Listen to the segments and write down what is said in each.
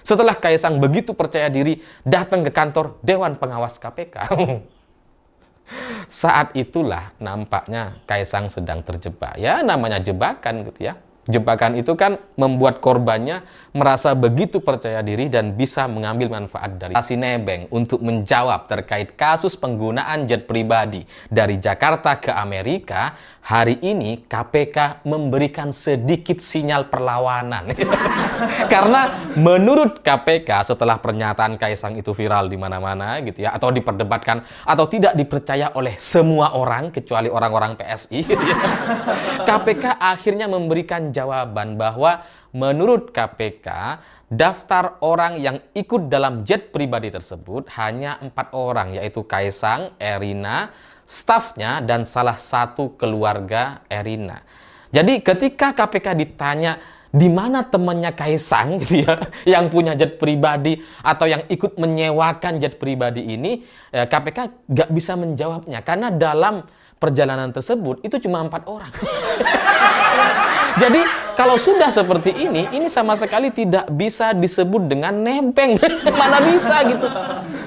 Setelah Kaisang begitu percaya diri datang ke kantor Dewan Pengawas KPK. Saat itulah nampaknya Kaisang sedang terjebak. Ya, namanya jebakan gitu ya. Jebakan itu kan membuat korbannya merasa begitu percaya diri dan bisa mengambil manfaat dari si nebeng untuk menjawab terkait kasus penggunaan jet pribadi dari Jakarta ke Amerika. Hari ini KPK memberikan sedikit sinyal perlawanan. Karena menurut KPK setelah pernyataan Kaisang itu viral di mana-mana gitu ya, atau diperdebatkan atau tidak dipercaya oleh semua orang kecuali orang-orang PSI gitu ya. KPK akhirnya memberikan jawaban bahwa menurut KPK daftar orang yang ikut dalam jet pribadi tersebut hanya 4 orang, yaitu Kaisang, Erina, stafnya, dan salah satu keluarga Erina. Jadi ketika KPK ditanya di mana temannya Kaisang gitu ya, yang punya jet pribadi atau yang ikut menyewakan jet pribadi ini, KPK nggak bisa menjawabnya karena dalam perjalanan tersebut itu cuma 4 orang. Jadi kalau sudah seperti ini sama sekali tidak bisa disebut dengan nebeng. Mana bisa gitu.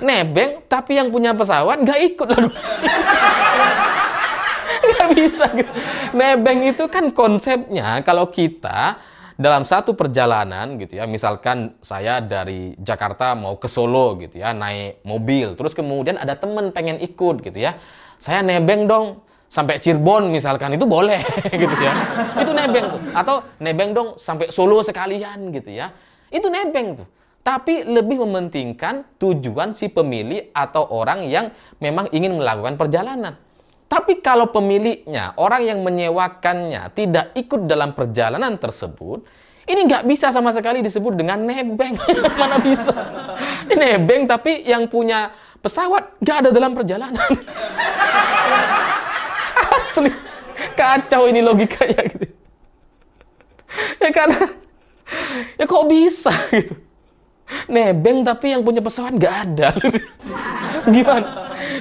Nebeng tapi yang punya pesawat nggak ikut lalu. Nggak bisa gitu. Nebeng itu kan konsepnya kalau kita dalam satu perjalanan gitu ya, misalkan saya dari Jakarta mau ke Solo gitu ya, naik mobil, terus kemudian ada temen pengen ikut gitu ya, saya nebeng dong sampai Cirebon misalkan, itu boleh gitu ya, itu nebeng tuh. Atau nebeng dong sampai Solo sekalian gitu ya, itu nebeng tuh. Tapi lebih mementingkan tujuan si pemilih atau orang yang memang ingin melakukan perjalanan. Tapi kalau pemiliknya, orang yang menyewakannya tidak ikut dalam perjalanan tersebut, ini nggak bisa sama sekali disebut dengan nebeng. Mana bisa? Ini nebeng tapi yang punya pesawat nggak ada dalam perjalanan. Asli. Kacau ini logikanya gitu. Ya karena, ya kok bisa gitu. Nebeng tapi yang punya pesawat nggak ada.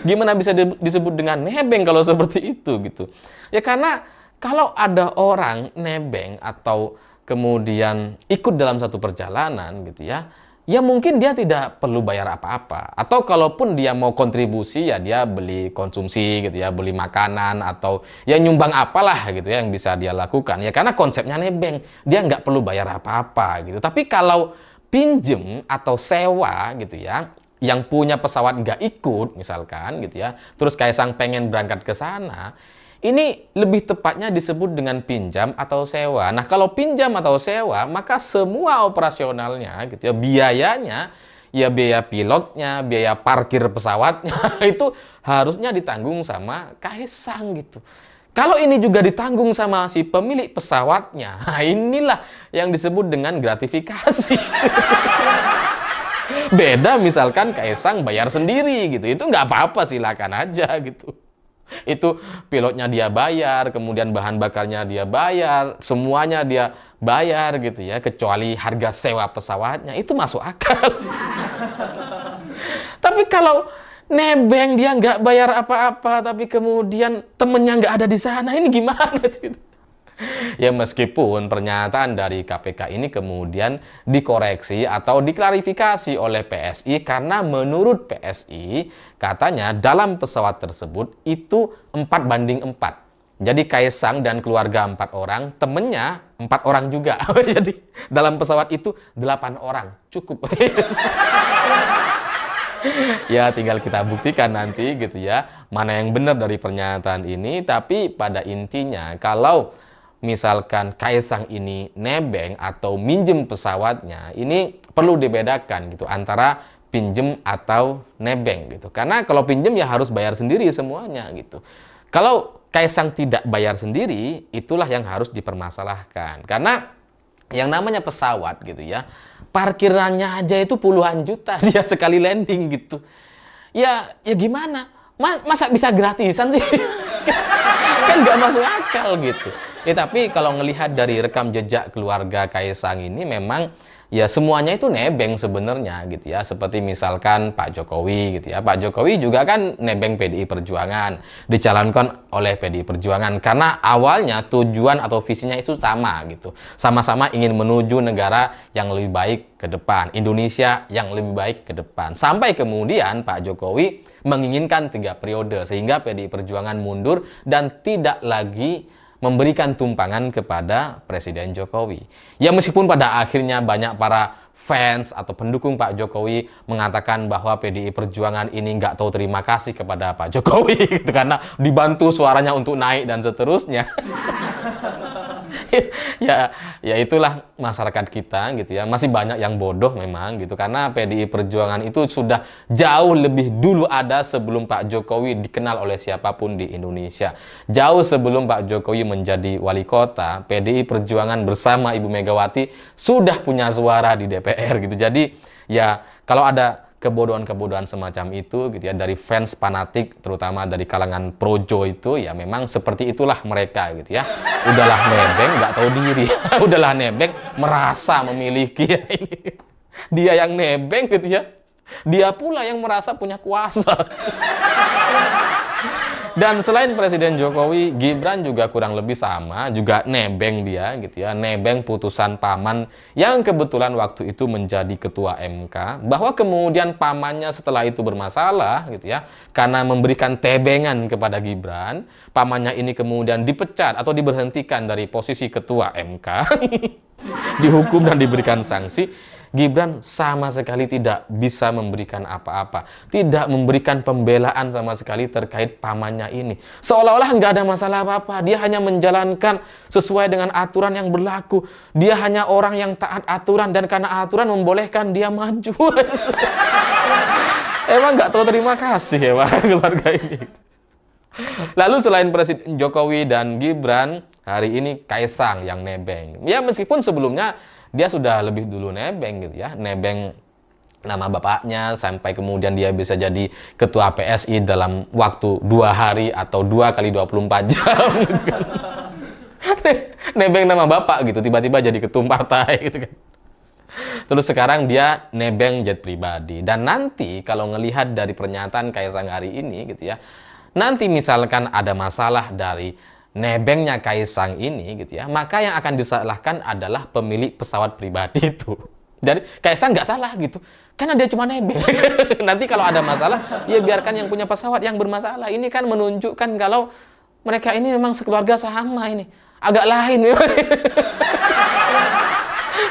Gimana bisa disebut dengan nebeng kalau seperti itu gitu. Ya karena kalau ada orang nebeng atau kemudian ikut dalam satu perjalanan gitu ya, ya mungkin dia tidak perlu bayar apa-apa. Atau kalaupun dia mau kontribusi ya dia beli konsumsi gitu ya, beli makanan atau ya nyumbang apalah gitu ya yang bisa dia lakukan. Ya karena konsepnya nebeng, dia nggak perlu bayar apa-apa gitu. Tapi kalau pinjem atau sewa gitu ya, yang punya pesawat nggak ikut misalkan gitu ya, terus Kaisang pengen berangkat ke sana, ini lebih tepatnya disebut dengan pinjam atau sewa. Nah kalau pinjam atau sewa, maka semua operasionalnya gitu ya, biayanya, ya biaya pilotnya, biaya parkir pesawatnya itu harusnya ditanggung sama Kaisang gitu. Kalau ini juga ditanggung sama si pemilik pesawatnya, nah inilah yang disebut dengan gratifikasi. Beda misalkan Kaisang bayar sendiri gitu, itu nggak apa-apa, silakan aja gitu. Itu pilotnya dia bayar, kemudian bahan bakarnya dia bayar, semuanya dia bayar gitu ya, kecuali harga sewa pesawatnya, itu masuk akal. Tapi kalau nebeng dia nggak bayar apa-apa, tapi kemudian temennya nggak ada di sana, ini gimana gitu? Ya meskipun pernyataan dari KPK ini kemudian dikoreksi atau diklarifikasi oleh PSI karena menurut PSI katanya dalam pesawat tersebut itu 4:4. Jadi Kaisang dan keluarga 4 orang, temennya 4 orang juga. Jadi dalam pesawat itu 8 orang, cukup. Ya tinggal kita buktikan nanti gitu ya, mana yang benar dari pernyataan ini. Tapi pada intinya kalau misalkan Kaisang ini nebeng atau minjem pesawatnya, ini perlu dibedakan gitu antara pinjem atau nebeng gitu. Karena kalau pinjem ya harus bayar sendiri semuanya gitu. Kalau Kaisang tidak bayar sendiri, itulah yang harus dipermasalahkan. Karena yang namanya pesawat gitu ya, parkirannya aja itu puluhan juta dia sekali landing gitu. Ya gimana? Masa bisa gratisan sih? Kan nggak masuk akal gitu. Ya tapi kalau ngelihat dari rekam jejak keluarga Kaisang ini memang ya semuanya itu nebeng sebenarnya gitu ya. Seperti misalkan Pak Jokowi gitu ya. Pak Jokowi juga kan nebeng PDI Perjuangan, dicalonkan oleh PDI Perjuangan karena awalnya tujuan atau visinya itu sama gitu. Sama-sama ingin menuju negara yang lebih baik ke depan, Indonesia yang lebih baik ke depan. Sampai kemudian Pak Jokowi menginginkan 3 periode sehingga PDI Perjuangan mundur dan tidak lagi memberikan tumpangan kepada Presiden Jokowi. Ya meskipun pada akhirnya banyak para fans atau pendukung Pak Jokowi mengatakan bahwa PDI Perjuangan ini nggak tahu terima kasih kepada Pak Jokowi gitu, karena dibantu suaranya untuk naik dan seterusnya. ya itulah masyarakat kita gitu ya, masih banyak yang bodoh memang gitu, karena PDI Perjuangan itu sudah jauh lebih dulu ada sebelum Pak Jokowi dikenal oleh siapapun di Indonesia. Jauh sebelum Pak Jokowi menjadi wali kota, PDI Perjuangan bersama Ibu Megawati sudah punya suara di DPR gitu. Jadi ya kalau ada kebodohan-kebodohan semacam itu gitu ya dari fans fanatik, terutama dari kalangan projo itu, ya memang seperti itulah mereka gitu ya. Udahlah nebeng nggak tahu diri. Udahlah nebeng merasa memiliki ya ini. Dia yang nebeng gitu ya. Dia pula yang merasa punya kuasa. Dan selain Presiden Jokowi, Gibran juga kurang lebih sama, juga nebeng dia gitu ya, nebeng putusan paman yang kebetulan waktu itu menjadi ketua MK, bahwa kemudian pamannya setelah itu bermasalah gitu ya, karena memberikan tebengan kepada Gibran, pamannya ini kemudian dipecat atau diberhentikan dari posisi ketua MK, dihukum dan diberikan sanksi. Gibran sama sekali tidak bisa memberikan apa-apa, tidak memberikan pembelaan sama sekali terkait pamannya ini. Seolah-olah nggak ada masalah apa-apa, dia hanya menjalankan sesuai dengan aturan yang berlaku. Dia hanya orang yang taat aturan, dan karena aturan membolehkan dia maju. Emang nggak tahu terima kasih ya Pak, keluarga ini. Lalu selain Presiden Jokowi dan Gibran, hari ini Kaisang yang nebeng. Ya meskipun sebelumnya dia sudah lebih dulu nebeng gitu ya, nebeng nama bapaknya sampai kemudian dia bisa jadi ketua PSI dalam waktu 2 hari atau 2 kali 24 jam gitu kan. Nebeng nama bapak gitu, tiba-tiba jadi ketum partai gitu kan. Terus sekarang dia nebeng jet pribadi. Dan nanti kalau ngelihat dari pernyataan Kaisang hari ini gitu ya, nanti misalkan ada masalah dari nebengnya Kaisang ini gitu ya, maka yang akan disalahkan adalah pemilik pesawat pribadi itu. Jadi Kaisang nggak salah gitu, karena dia cuma nebeng. Nanti kalau ada masalah, ya biarkan yang punya pesawat yang bermasalah. Ini kan menunjukkan kalau mereka ini memang sekeluarga sama ini, agak lain.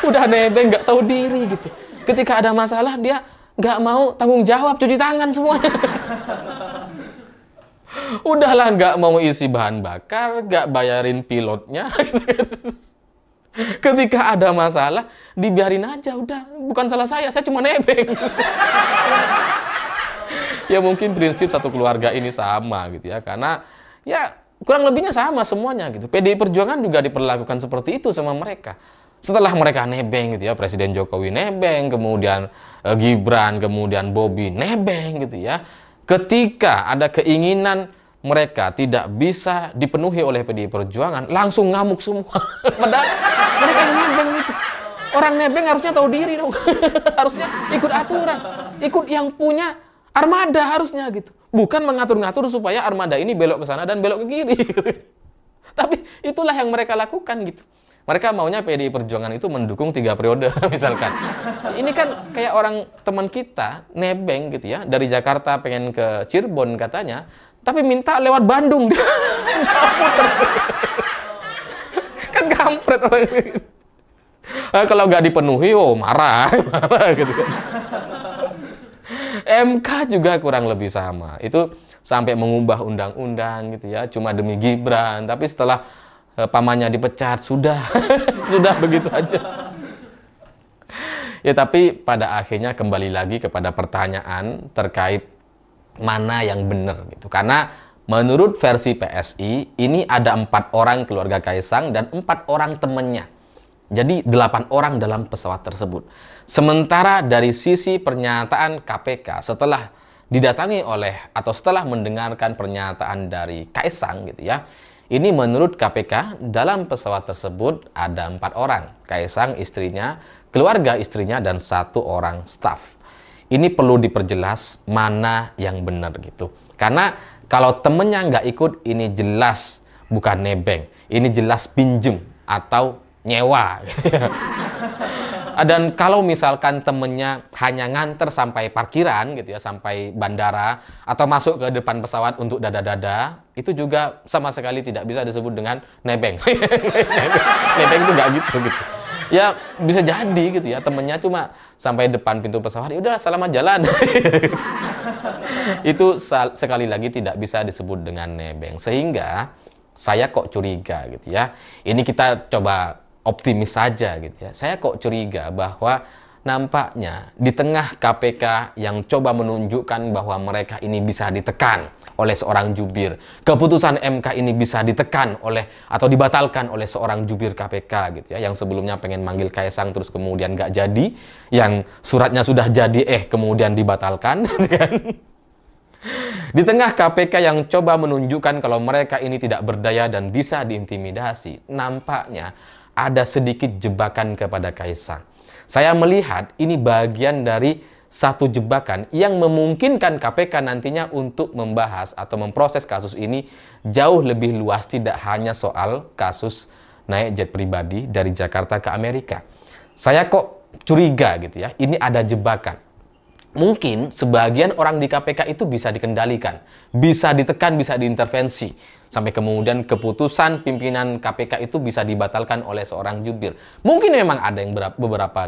Udah nebeng nggak tahu diri gitu. Ketika ada masalah dia nggak mau tanggung jawab, cuci tangan semuanya. Udahlah nggak mau isi bahan bakar, nggak bayarin pilotnya. Ketika ada masalah, dibiarin aja, udah bukan salah saya cuma nebeng. Ya mungkin prinsip satu keluarga ini sama gitu ya, karena ya kurang lebihnya sama semuanya gitu. PDI Perjuangan juga diperlakukan seperti itu sama mereka. Setelah mereka nebeng gitu ya, Presiden Jokowi nebeng, kemudian Gibran, kemudian Bobi nebeng gitu ya. Ketika ada keinginan mereka tidak bisa dipenuhi oleh PDI Perjuangan, langsung ngamuk semua. Padahal mereka yang nebeng itu. Orang nebeng harusnya tahu diri dong. Harusnya ikut aturan. Ikut yang punya armada harusnya gitu. Bukan mengatur-ngatur supaya armada ini belok ke sana dan belok ke kiri. Tapi itulah yang mereka lakukan gitu. Mereka maunya PDI Perjuangan itu mendukung 3 periode misalkan. Ini kan kayak orang teman kita nebeng gitu ya, dari Jakarta pengen ke Cirebon katanya, tapi minta lewat Bandung dia. Kan kampret orang ini. Kalau nggak dipenuhi, oh marah gitu kan. MK juga kurang lebih sama. Itu sampai mengubah undang-undang gitu ya, cuma demi Gibran. Tapi setelah pamannya dipecat, sudah sudah begitu aja. Ya tapi pada akhirnya kembali lagi kepada pertanyaan terkait mana yang benar gitu. Karena menurut versi PSI ini ada 4 orang keluarga Kaisang dan 4 orang temannya. Jadi 8 orang dalam pesawat tersebut. Sementara dari sisi pernyataan KPK setelah didatangi oleh atau setelah mendengarkan pernyataan dari Kaisang gitu ya. Ini menurut KPK dalam pesawat tersebut ada 4 orang. Kaisang, istrinya, keluarga istrinya, dan 1 orang staf. Ini perlu diperjelas mana yang benar gitu. Karena kalau temennya nggak ikut, ini jelas bukan nebeng. Ini jelas pinjem atau nyewa gitu ya. Dan kalau misalkan temennya hanya nganter sampai parkiran gitu ya, sampai bandara, atau masuk ke depan pesawat untuk dada-dada, itu juga sama sekali tidak bisa disebut dengan nebeng. Nebeng itu nggak gitu. Ya bisa jadi gitu ya, temennya cuma sampai depan pintu pesawat, ya udah selamat jalan. Itu sekali lagi tidak bisa disebut dengan nebeng. Sehingga saya kok curiga gitu ya. Ini kita coba optimis saja gitu ya. Saya kok curiga bahwa nampaknya di tengah KPK yang coba menunjukkan bahwa mereka ini bisa ditekan oleh seorang jubir, keputusan MK ini bisa ditekan oleh atau dibatalkan oleh seorang jubir KPK gitu ya, yang sebelumnya pengen manggil Kaisang terus kemudian nggak jadi, yang suratnya sudah jadi kemudian dibatalkan gitu kan. Di tengah KPK yang coba menunjukkan kalau mereka ini tidak berdaya dan bisa diintimidasi, nampaknya ada sedikit jebakan kepada Kaisang. Saya melihat ini bagian dari satu jebakan yang memungkinkan KPK nantinya untuk membahas atau memproses kasus ini jauh lebih luas, tidak hanya soal kasus naik jet pribadi dari Jakarta ke Amerika. Saya kok curiga gitu ya, ini ada jebakan. Mungkin sebagian orang di KPK itu bisa dikendalikan, bisa ditekan, bisa diintervensi, sampai kemudian keputusan pimpinan KPK itu bisa dibatalkan oleh seorang jubir. Mungkin memang ada yang beberapa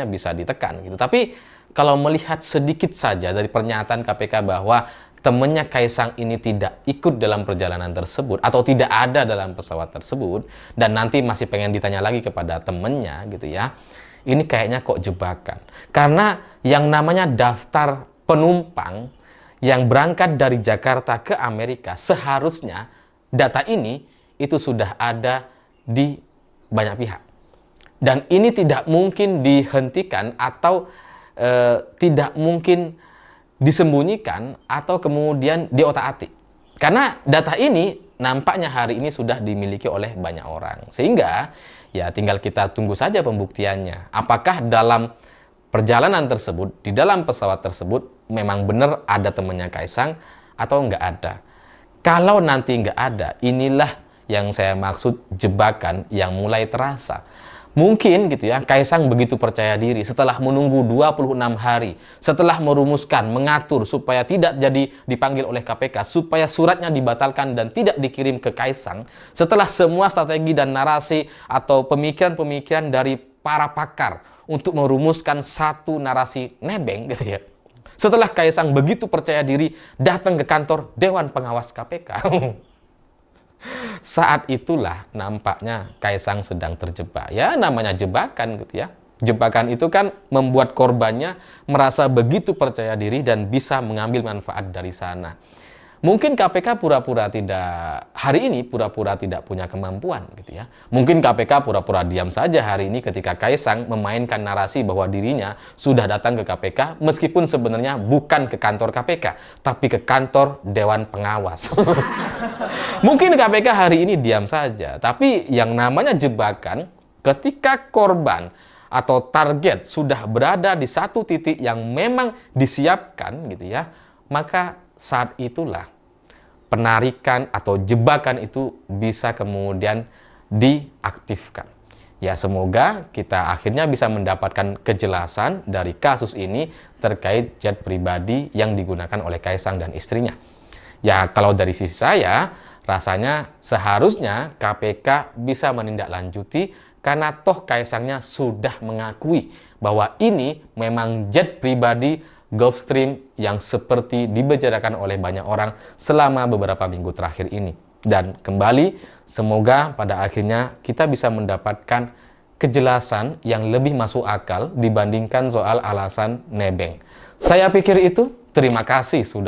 bisa ditekan gitu. Tapi kalau melihat sedikit saja dari pernyataan KPK bahwa temannya Kaisang ini tidak ikut dalam perjalanan tersebut atau tidak ada dalam pesawat tersebut, dan nanti masih pengen ditanya lagi kepada temannya gitu ya. Ini kayaknya kok jebakan. Karena yang namanya daftar penumpang yang berangkat dari Jakarta ke Amerika, seharusnya data ini itu sudah ada di banyak pihak. Dan ini tidak mungkin dihentikan atau tidak mungkin disembunyikan atau kemudian diotak-atik. Karena data ini nampaknya hari ini sudah dimiliki oleh banyak orang. Sehingga ya tinggal kita tunggu saja pembuktiannya. Apakah dalam perjalanan tersebut, di dalam pesawat tersebut memang benar ada temannya Kaisang atau nggak ada. Kalau nanti nggak ada, inilah yang saya maksud jebakan yang mulai terasa. Mungkin gitu ya, Kaisang begitu percaya diri setelah menunggu 26 hari, setelah merumuskan, mengatur supaya tidak jadi dipanggil oleh KPK, supaya suratnya dibatalkan dan tidak dikirim ke Kaisang, setelah semua strategi dan narasi atau pemikiran-pemikiran dari para pakar untuk merumuskan satu narasi nebeng gitu ya. Setelah Kaisang begitu percaya diri datang ke kantor Dewan Pengawas KPK, saat itulah nampaknya Kaisang sedang terjebak. Ya namanya jebakan gitu ya. Jebakan itu kan membuat korbannya merasa begitu percaya diri dan bisa mengambil manfaat dari sana. Mungkin KPK pura-pura tidak, hari ini pura-pura tidak punya kemampuan gitu ya. Mungkin KPK pura-pura diam saja hari ini ketika Kaisang memainkan narasi bahwa dirinya sudah datang ke KPK meskipun sebenarnya bukan ke kantor KPK, tapi ke kantor Dewan Pengawas. Mungkin KPK hari ini diam saja, tapi yang namanya jebakan ketika korban atau target sudah berada di satu titik yang memang disiapkan gitu ya, maka saat itulah penarikan atau jebakan itu bisa kemudian diaktifkan. Ya semoga kita akhirnya bisa mendapatkan kejelasan dari kasus ini terkait jet pribadi yang digunakan oleh Kaisang dan istrinya. Ya kalau dari sisi saya, rasanya seharusnya KPK bisa menindaklanjuti karena toh Kaisangnya sudah mengakui bahwa ini memang jet pribadi Gulfstream yang seperti dibicarakan oleh banyak orang selama beberapa minggu terakhir ini. Dan kembali, semoga pada akhirnya kita bisa mendapatkan kejelasan yang lebih masuk akal dibandingkan soal alasan nebeng. Saya pikir itu. Terima kasih sudah